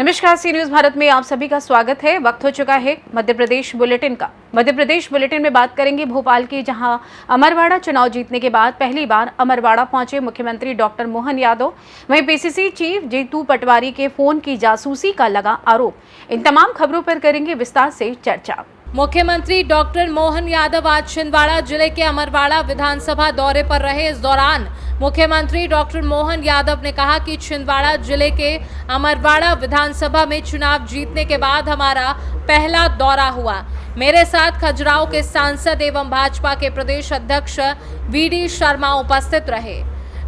नमस्कार, सी न्यूज भारत में आप सभी का स्वागत है। वक्त हो चुका है मध्य प्रदेश बुलेटिन का। मध्य प्रदेश बुलेटिन में बात करेंगे भोपाल की, जहां अमरवाड़ा चुनाव जीतने के बाद पहली बार अमरवाड़ा पहुंचे मुख्यमंत्री डॉक्टर मोहन यादव। वहीं पीसीसी चीफ जीतू पटवारी के फोन की जासूसी का लगा आरोप। इन तमाम खबरों पर करेंगे विस्तार से चर्चा। मुख्यमंत्री डॉक्टर मोहन यादव आज छिंदवाड़ा जिले के अमरवाड़ा विधानसभा दौरे पर रहे। इस दौरान मुख्यमंत्री डॉक्टर मोहन यादव ने कहा कि छिंदवाड़ा जिले के अमरवाड़ा विधानसभा में चुनाव जीतने के बाद हमारा पहला दौरा हुआ। मेरे साथ खजुराहो के सांसद एवं भाजपा के प्रदेश अध्यक्ष वीडी शर्मा उपस्थित रहे।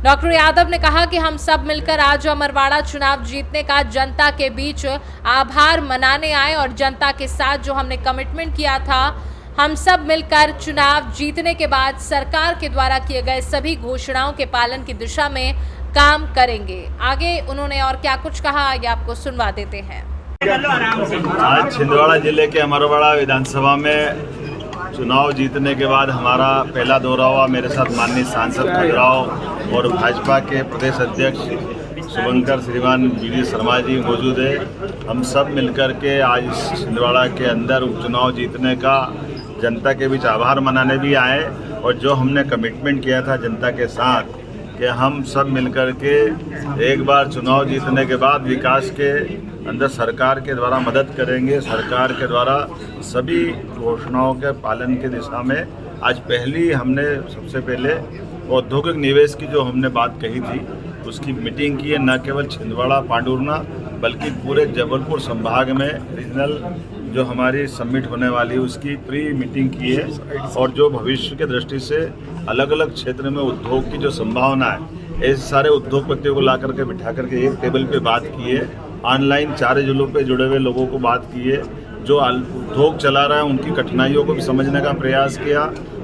डॉक्टर यादव ने कहा कि हम सब मिलकर आज अमरवाड़ा चुनाव जीतने का जनता के बीच आभार मनाने आए और जनता के साथ जो हमने कमिटमेंट किया था, हम सब मिलकर चुनाव जीतने के बाद सरकार के द्वारा किए गए सभी घोषणाओं के पालन की दिशा में काम करेंगे। आगे उन्होंने और क्या कुछ कहा, ये आपको सुनवा देते हैं। आज छिंदवाड़ा जिले के अमरवाड़ा विधानसभा में चुनाव जीतने के बाद हमारा पहला दौरा हुआ। मेरे साथ माननीय सांसद खजुराहो और भाजपा के प्रदेश अध्यक्ष शुभंकर श्रीमान वीडी शर्मा जी मौजूद है। हम सब मिलकर के आज छिंदवाड़ा के अंदर उपचुनाव जीतने का जनता के बीच आभार मनाने भी आए और जो हमने कमिटमेंट किया था जनता के साथ कि हम सब मिलकर के एक बार चुनाव जीतने के बाद विकास के अंदर सरकार के द्वारा मदद करेंगे। सरकार के द्वारा सभी घोषणाओं के पालन की दिशा में आज पहली हमने सबसे पहले औद्योगिक निवेश की जो हमने बात कही थी उसकी मीटिंग की है। न केवल छिंदवाड़ा पांडुरना बल्कि पूरे जबलपुर संभाग में रीजनल जो हमारी समिट होने वाली है उसकी प्री मीटिंग की है और जो भविष्य के दृष्टि से अलग अलग क्षेत्र में उद्योग की जो संभावना है ऐसे सारे उद्योगपतियों को ला करके बिठा करके एक टेबल पे बात की है। ऑनलाइन 4 जिलों पे जुड़े हुए लोगों को बात की है, जो उद्योग चला रहा है उनकी कठिनाइयों को भी समझने का प्रयास किया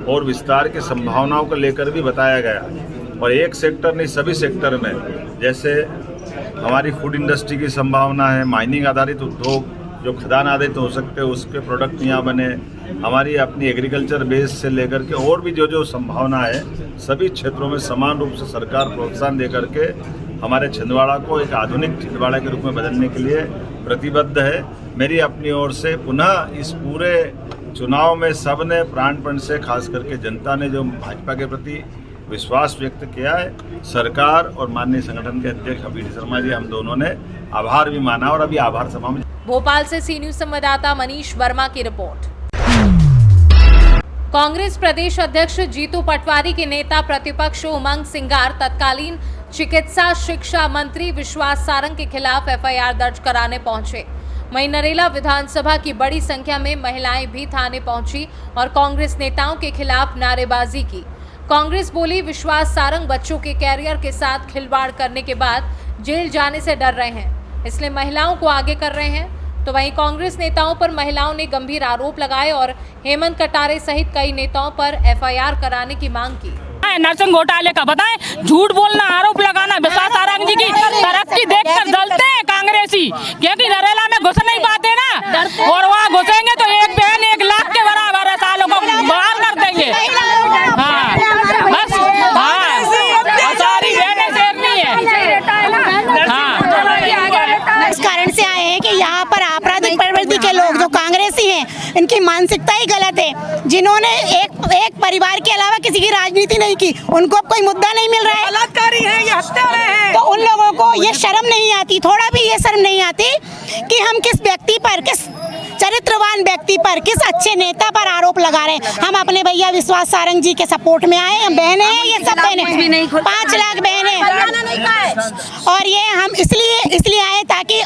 और विस्तार की संभावनाओं को लेकर भी बताया गया। और एक सेक्टर नहीं सभी सेक्टर में, जैसे हमारी फूड इंडस्ट्री की संभावना है, माइनिंग आधारित उद्योग जो खदान आधारित हो सकते हैं उसके प्रोडक्ट यहाँ बने, हमारी अपनी एग्रीकल्चर बेस से लेकर के और भी जो संभावना है सभी क्षेत्रों में समान रूप से सरकार प्रोत्साहन दे करके हमारे छिंदवाड़ा को एक आधुनिक छिंदवाड़ा के रूप में बदलने के लिए प्रतिबद्ध है। मेरी अपनी ओर से पुनः इस पूरे चुनाव में सबने प्राणपण से, खास करके जनता ने जो भाजपा के प्रति विश्वास व्यक्त किया है, सरकार और माननीय संगठन के अध्यक्ष वीडी शर्मा जी हम दोनों ने आभार भी माना और अभी आभार सभा में। भोपाल से सी न्यूज संवाददाता मनीष वर्मा की रिपोर्ट। कांग्रेस प्रदेश अध्यक्ष जीतू पटवारी के नेता प्रतिपक्ष उमंग सिंगार तत्कालीन चिकित्सा शिक्षा मंत्री विश्वास सारंग के खिलाफ एफआईआर दर्ज कराने पहुंचे। वहीं नरेला विधानसभा की बड़ी संख्या में महिलाएं भी थाने पहुंची और कांग्रेस नेताओं के खिलाफ नारेबाजी की। कांग्रेस बोली विश्वास सारंग बच्चों के कैरियर के साथ खिलवाड़ करने के बाद जेल जाने से डर रहे हैं, इसलिए महिलाओं को आगे कर रहे हैं। तो वहीं कांग्रेस नेताओं पर महिलाओं ने गंभीर आरोप लगाए और हेमंत कटारे सहित कई नेताओं पर एफआईआर कराने की मांग की। नर्सिंग घोटाले का बताएं, झूठ बोलना, आरोप लगाना, विश्वास सारंग जी की तरक्की देखकर जलते हैं कांग्रेसी, क्योंकि नरेला में घुस नहीं पाते ना, और वहाँ घुसेंगे तो एक बहन 1 लाख के बराबर है, सालों को बाहर कर देंगे। हाँ बस, हाँ सारी बहनें शेर नहीं है। हाँ इस कारण से आए हैं कि यहाँ पर आपराधिक प्रवृत्ति के लोग जो कांग्रेसी हैं, इनकी मानसिकता ही गलत है। जिन्होंने एक परिवार के अलावा किसी की राजनीति नहीं की, उनको अब कोई मुद्दा नहीं मिल रहा है, बलात्कारी हैं, ये हत्यारे हैं, तो उन लोगों को ये शर्म नहीं आती, थोड़ा भी ये शर्म नहीं आती कि हम किस व्यक्ति पर, किस चरित्रवान व्यक्ति पर, किस अच्छे नेता पर आरोप लगा रहे हैं। हम अपने भैया विश्वास सारंग जी के सपोर्ट में आए, हम बहनें हैं, ये सब बहनें 5 लाख बहनें, और ये हम इसलिए आए ताकि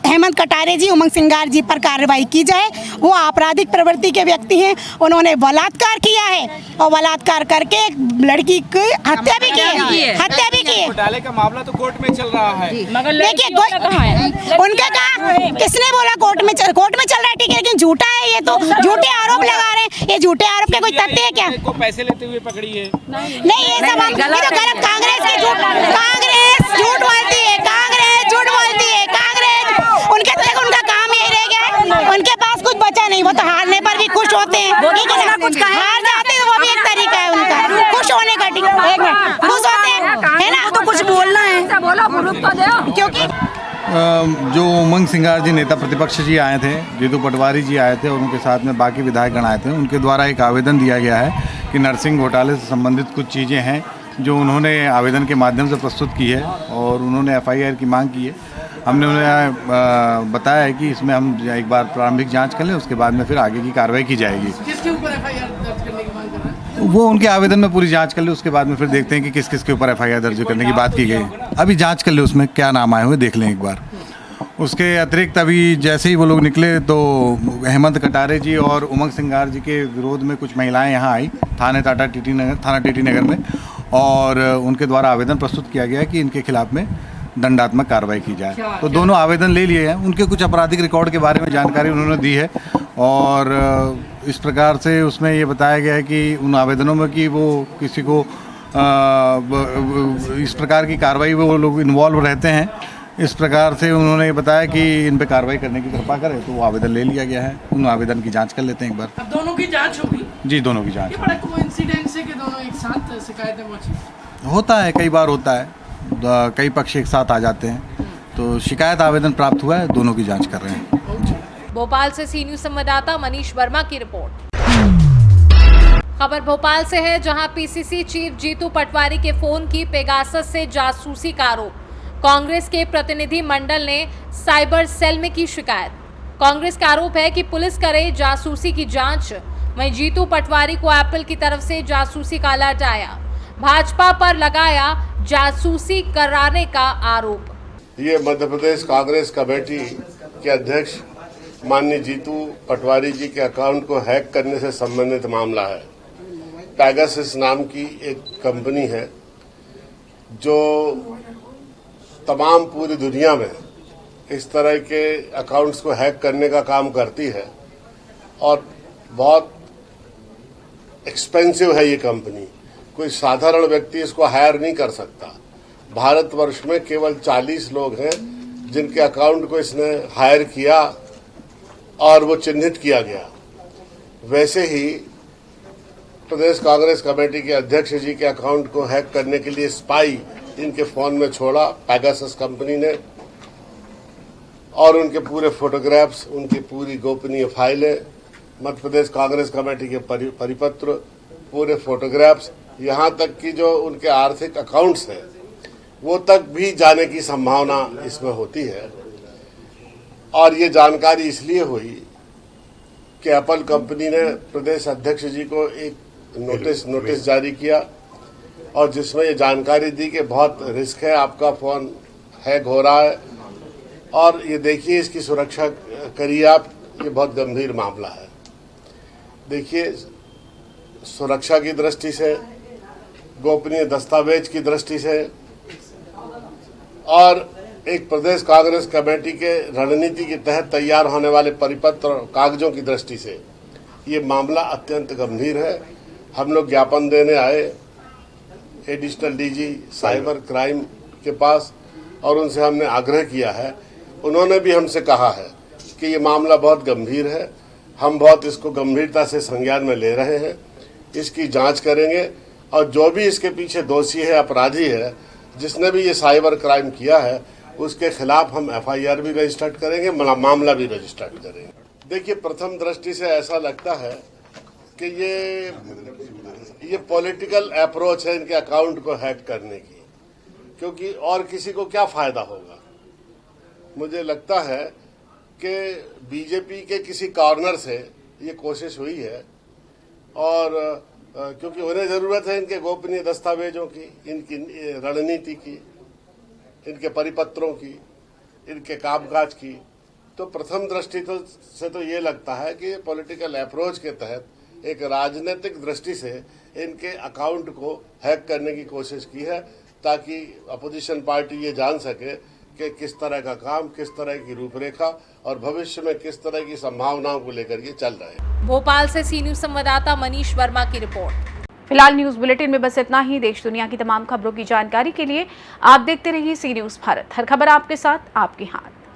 हेमंत कटारे जी, उमंग सिंगार जी पर कार्रवाई की जाए। वो आपराधिक प्रवृत्ति के व्यक्ति हैं, उन्होंने बलात्कार किया है और बलात्कार करके एक लड़की की हत्या भी की है। घोटाले का मामला तो कोर्ट में चल रहा है। देखिए उनका कहा, किसने बोला कोर्ट में चल रहा है, ठीक है, लेकिन झूठा है, ये तो झूठे आरोप लगा रहे हैं। ये झूठे आरोप के कोई तथ्य है क्या? को पैसे लेते हुए पकड़ी है? नहीं, ये सब हम तो गलत, कांग्रेस झूठ बोलती है, उनका काम यही रह गया, उनके पास कुछ बचा नहीं, वो तो हारने पर भी खुश होते हैं, हार जाते हैं, वो भी एक तरीका है उनका खुश होने का, खुश होते हैं, है ना, तो कुछ बोलना है, क्योंकि जो उमंग सिंगार जी नेता प्रतिपक्ष जी आए थे, जीतू पटवारी जी आए थे और उनके साथ में बाकी विधायकगण आए थे, उनके द्वारा एक आवेदन दिया गया है कि नरसिंह घोटाले से संबंधित कुछ चीज़ें हैं जो उन्होंने आवेदन के माध्यम से प्रस्तुत की है और उन्होंने FIR की मांग की है। हमने उन्हें बताया है कि इसमें हम एक बार प्रारंभिक जांच कर लें, उसके बाद में फिर आगे की कार्रवाई की जाएगी। किसके ऊपर FIR दर्ज करने की मांग कर रहे हैं? वो उनके आवेदन में पूरी जांच कर ले, उसके बाद में फिर देखते हैं कि किस किस के ऊपर FIR दर्ज करने की बात की गई। अभी जांच कर ले, उसमें क्या नाम आए हुए देख लें एक बार। उसके अतिरिक्त अभी जैसे ही वो लोग निकले तो हेमंत कटारे जी और उमंग सिंगार जी के विरोध में कुछ महिलाएं यहाँ आई थाना TT नगर में, और उनके द्वारा आवेदन प्रस्तुत किया गया है कि इनके खिलाफ में दंडात्मक कार्रवाई की जाए। तो दोनों आवेदन ले लिए हैं, उनके कुछ आपराधिक रिकॉर्ड के बारे में जानकारी उन्होंने दी है और इस प्रकार से उसमें ये बताया गया है कि उन आवेदनों में कि वो किसी को इस प्रकार की कार्रवाई में वो लोग इन्वॉल्व रहते हैं। इस प्रकार से उन्होंने ये बताया कि इन पे कार्रवाई करने की कृपा करें, तो वो आवेदन ले लिया गया है। उन आवेदन की जांच कर लेते हैं एक बार। अब दोनों की जांच होगी? जी, दोनों की जांच। ये बड़ा कोइंसिडेंस है कि दोनों एक साथ शिकायतें पहुंची? होता है, कई बार होता है, कई पक्ष एक साथ आ जाते हैं, तो शिकायत आवेदन प्राप्त हुआ है, दोनों की जांच कर रहे हैं। भोपाल से सी न्यूज संवाददाता मनीष वर्मा की रिपोर्ट। खबर भोपाल से है, जहां PCC चीफ जीतू पटवारी के फोन की पेगासस से जासूसी का आरोप। कांग्रेस के प्रतिनिधि मंडल ने साइबर सेल में की शिकायत। कांग्रेस का आरोप है कि पुलिस करे जासूसी की जांच, वहीं जीतू पटवारी को एप्पल की तरफ से जासूसी का अलर्ट आया। भाजपा पर लगाया जासूसी कराने का आरोप। ये मध्य प्रदेश कांग्रेस कमेटी के अध्यक्ष माननीय जीतू पटवारी जी के अकाउंट को हैक करने से संबंधित मामला है। पेगासस नाम की एक कंपनी है जो तमाम पूरी दुनिया में इस तरह के अकाउंट्स को हैक करने का काम करती है और बहुत एक्सपेंसिव है ये कंपनी। कोई साधारण व्यक्ति इसको हायर नहीं कर सकता। भारतवर्ष में केवल 40 लोग हैं जिनके अकाउंट को इसने हायर किया और वो चिन्हित किया गया। वैसे ही प्रदेश कांग्रेस कमेटी के अध्यक्ष जी के अकाउंट को हैक करने के लिए स्पाई इनके फोन में छोड़ा पेगासस कंपनी ने, और उनके पूरे फोटोग्राफ्स, उनकी पूरी गोपनीय फाइलें, मध्य प्रदेश कांग्रेस कमेटी के परिपत्र, पूरे फोटोग्राफ्स, यहाँ तक कि जो उनके आर्थिक अकाउंट्स हैं वो तक भी जाने की संभावना इसमें होती है। और ये जानकारी इसलिए हुई कि एप्पल कंपनी ने प्रदेश अध्यक्ष जी को एक नोटिस जारी किया और जिसमें ये जानकारी दी कि बहुत रिस्क है, आपका फोन हैक हो रहा है और ये देखिए इसकी सुरक्षा करिए आप, ये बहुत गंभीर मामला है। देखिए, सुरक्षा की दृष्टि से, गोपनीय दस्तावेज की दृष्टि से और एक प्रदेश कांग्रेस कमेटी के रणनीति के तहत तैयार होने वाले परिपत्र और कागजों की दृष्टि से ये मामला अत्यंत गंभीर है। हम लोग ज्ञापन देने आए एडिशनल DG साइबर क्राइम के पास और उनसे हमने आग्रह किया है। उन्होंने भी हमसे कहा है कि ये मामला बहुत गंभीर है, हम बहुत इसको गंभीरता से संज्ञान में ले रहे हैं, इसकी जांच करेंगे और जो भी इसके पीछे दोषी है, अपराधी है, जिसने भी ये साइबर क्राइम किया है, उसके खिलाफ हम FIR भी रजिस्टर्ड करेंगे, मामला भी रजिस्टर्ड करेंगे। देखिए, प्रथम दृष्टि से ऐसा लगता है कि ये पॉलिटिकल अप्रोच है इनके अकाउंट को हैक करने की, क्योंकि और किसी को क्या फायदा होगा। मुझे लगता है कि बीजेपी के किसी कॉर्नर से ये कोशिश हुई है और क्योंकि उन्हें जरूरत है इनके गोपनीय दस्तावेजों की, इनकी रणनीति की, इनके परिपत्रों की, इनके कामकाज की, तो प्रथम दृष्टि से तो ये लगता है कि पॉलिटिकल अप्रोच के तहत एक राजनीतिक दृष्टि से इनके अकाउंट को हैक करने की कोशिश की है, ताकि अपोजिशन पार्टी ये जान सके कि किस तरह का काम, किस तरह की रूपरेखा और भविष्य में किस तरह की संभावनाओं को लेकर ये चल रहे हैं। भोपाल से सी न्यूज संवाददाता मनीष वर्मा की रिपोर्ट। फिलहाल न्यूज बुलेटिन में बस इतना ही। देश दुनिया की तमाम खबरों की जानकारी के लिए आप देखते रहिए सी न्यूज भारत। हर खबर आपके साथ, आपके हाथ।